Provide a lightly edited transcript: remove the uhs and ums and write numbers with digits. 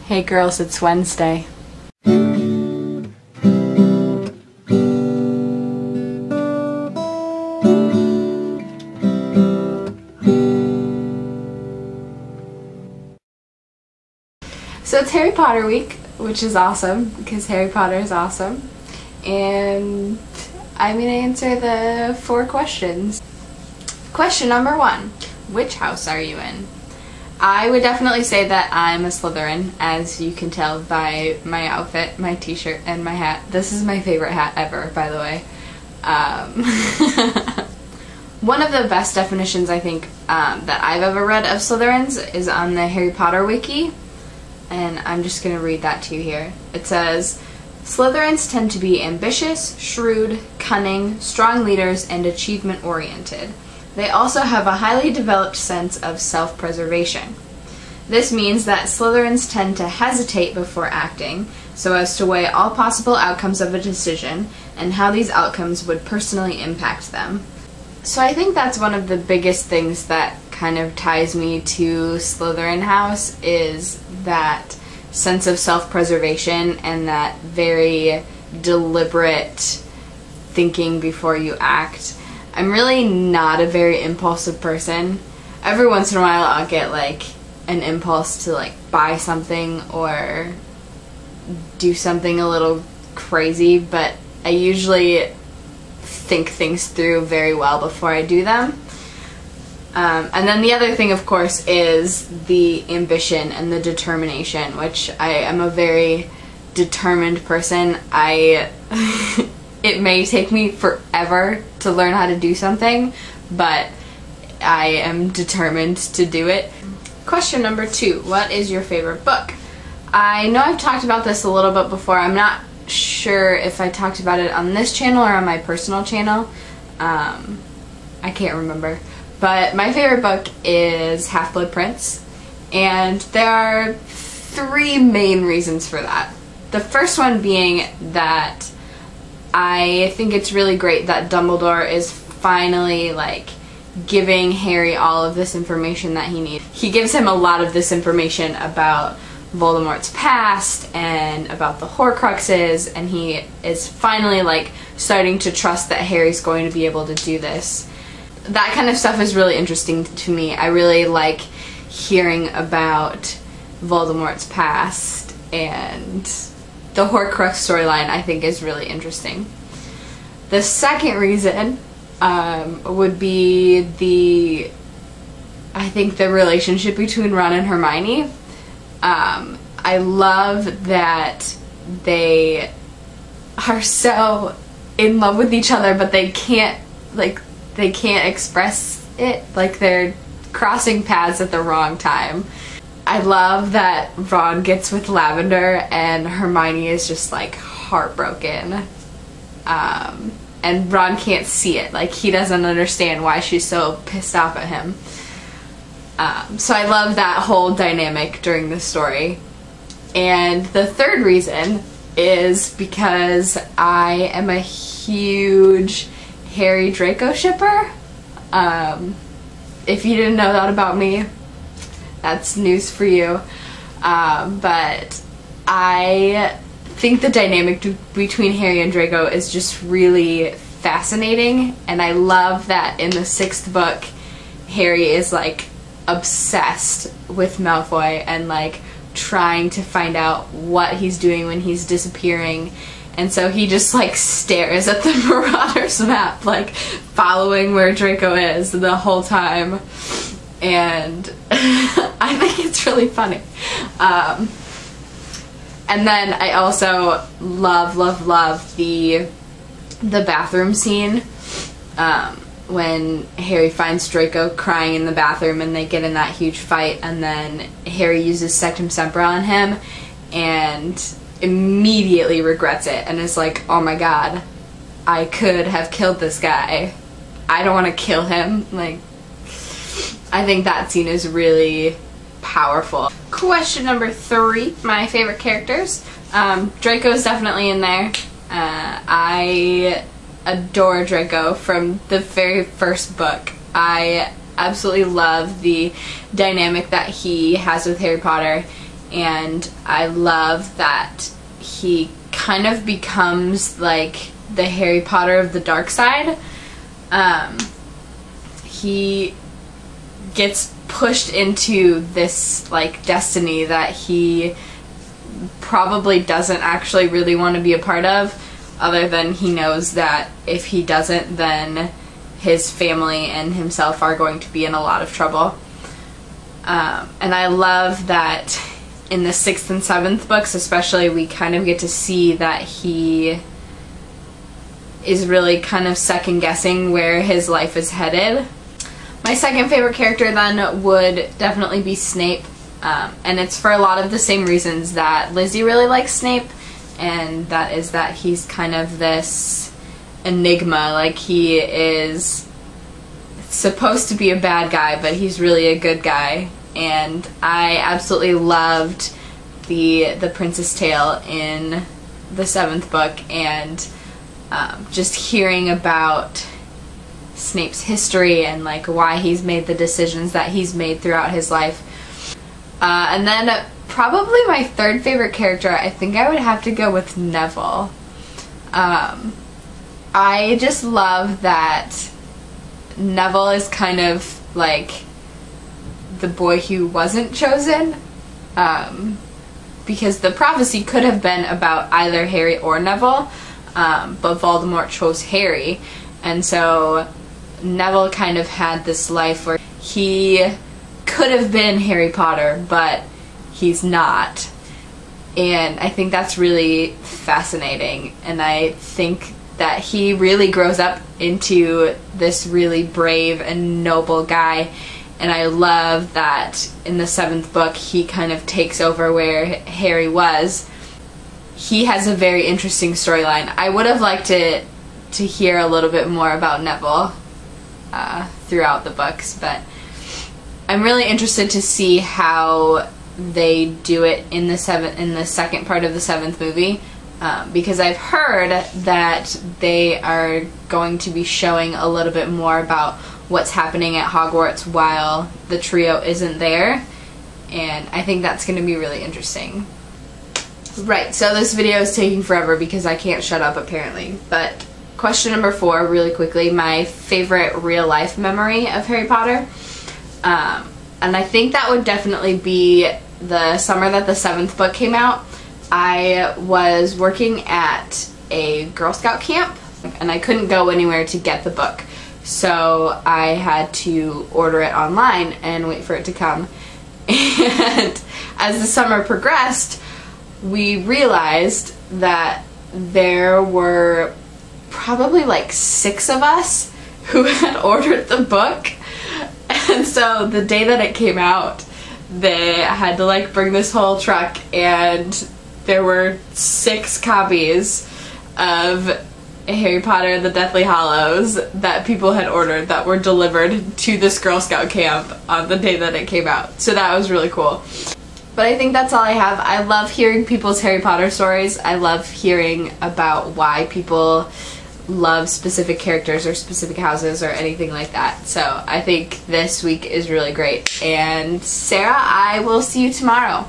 Hey girls, it's Wednesday. So it's Harry Potter week, which is awesome because Harry Potter is awesome. And I'm going to answer the 4 questions. Question number 1. Which house are you in? I would definitely say that I'm a Slytherin, as you can tell by my outfit, my t-shirt, and my hat. This is my favorite hat ever, by the way. One of the best definitions I think that I've ever read of Slytherins is on the Harry Potter wiki, and I'm just going to read that to you here. It says, Slytherins tend to be ambitious, shrewd, cunning, strong leaders, and achievement-oriented. They also have a highly developed sense of self-preservation. This means that Slytherins tend to hesitate before acting, so as to weigh all possible outcomes of a decision and how these outcomes would personally impact them. So I think that's one of the biggest things that kind of ties me to Slytherin House, is that sense of self-preservation and that very deliberate thinking before you act. I'm really not a very impulsive person. Every once in a while I'll get like an impulse to like buy something or do something a little crazy, but I usually think things through very well before I do them. And then the other thing, of course, is the ambition and the determination, which I am a very determined person. It may take me forever to learn how to do something, but I am determined to do it. Question number 2, what is your favorite book? I know I've talked about this a little bit before. I'm not sure if I talked about it on this channel or on my personal channel. I can't remember. But my favorite book is Half-Blood Prince, and there are 3 main reasons for that. The first one being that I think it's really great that Dumbledore is finally like giving Harry all of this information that he needs. He gives him a lot of this information about Voldemort's past and about the Horcruxes, and he is finally like starting to trust that Harry's going to be able to do this. That kind of stuff is really interesting to me. I really like hearing about Voldemort's past, and the Horcrux storyline I think is really interesting. The second reason would be I think the relationship between Ron and Hermione. I love that they are so in love with each other, but they can't express it, like they're crossing paths at the wrong time. I love that Ron gets with Lavender and Hermione is just like heartbroken. And Ron can't see it, like he doesn't understand why she's so pissed off at him. So I love that whole dynamic during the story. And the third reason is because I am a huge Harry Draco shipper. If you didn't know that about me, that's news for you. But I think the dynamic between Harry and Draco is just really fascinating, and I love that in the 6th book Harry is like obsessed with Malfoy and like trying to find out what he's doing when he's disappearing, and so he just like stares at the Marauders map, like following where Draco is the whole time, and I think it's really funny. And then I also love the bathroom scene when Harry finds Draco crying in the bathroom and they get in that huge fight, and then Harry uses Sectum Sempra on him and immediately regrets it and is like, oh my god, I could have killed this guy. I don't want to kill him. Like, I think that scene is really powerful. Question number 3, my favorite characters. Draco's definitely in there. I adore Draco from the very first book. I absolutely love the dynamic that he has with Harry Potter, and I love that he kind of becomes like the Harry Potter of the dark side. He gets pushed into this like destiny that he probably doesn't actually really want to be a part of, other than he knows that if he doesn't, then his family and himself are going to be in a lot of trouble. And I love that in the 6th and 7th books especially, we kind of get to see that he is really kind of second guessing where his life is headed. My second favorite character then would definitely be Snape, and it's for a lot of the same reasons that Lizzie really likes Snape, and that is that he's kind of this enigma. Like, he is supposed to be a bad guy, but he's really a good guy, and I absolutely loved the Prince's Tale in the 7th book, and just hearing about Snape's history and like why he's made the decisions that he's made throughout his life. And then probably my third favorite character, I think I would have to go with Neville. I just love that Neville is kind of like the boy who wasn't chosen, because the prophecy could have been about either Harry or Neville, but Voldemort chose Harry, and so Neville kind of had this life where he could have been Harry Potter, but he's not. And I think that's really fascinating, and I think that he really grows up into this really brave and noble guy, and I love that in the 7th book he kind of takes over where Harry was. He has a very interesting storyline. I would have liked to hear a little bit more about Neville throughout the books, but I'm really interested to see how they do it in the second part of the 7th movie, because I've heard that they are going to be showing a little bit more about what's happening at Hogwarts while the trio isn't there, and I think that's going to be really interesting. Right, so this video is taking forever because I can't shut up apparently, but question number 4, really quickly, my favorite real life memory of Harry Potter. And I think that would definitely be the summer that the 7th book came out. I was working at a Girl Scout camp, and I couldn't go anywhere to get the book. So I had to order it online and wait for it to come. And as the summer progressed, we realized that there were probably like 6 of us who had ordered the book. And so the day that it came out, they had to like bring this whole truck, and there were 6 copies of Harry Potter and the Deathly Hallows that people had ordered that were delivered to this Girl Scout camp on the day that it came out. So that was really cool. But I think that's all I have. I love hearing people's Harry Potter stories. I love hearing about why people love specific characters or specific houses or anything like that. So I think this week is really great. And Sarah, I will see you tomorrow.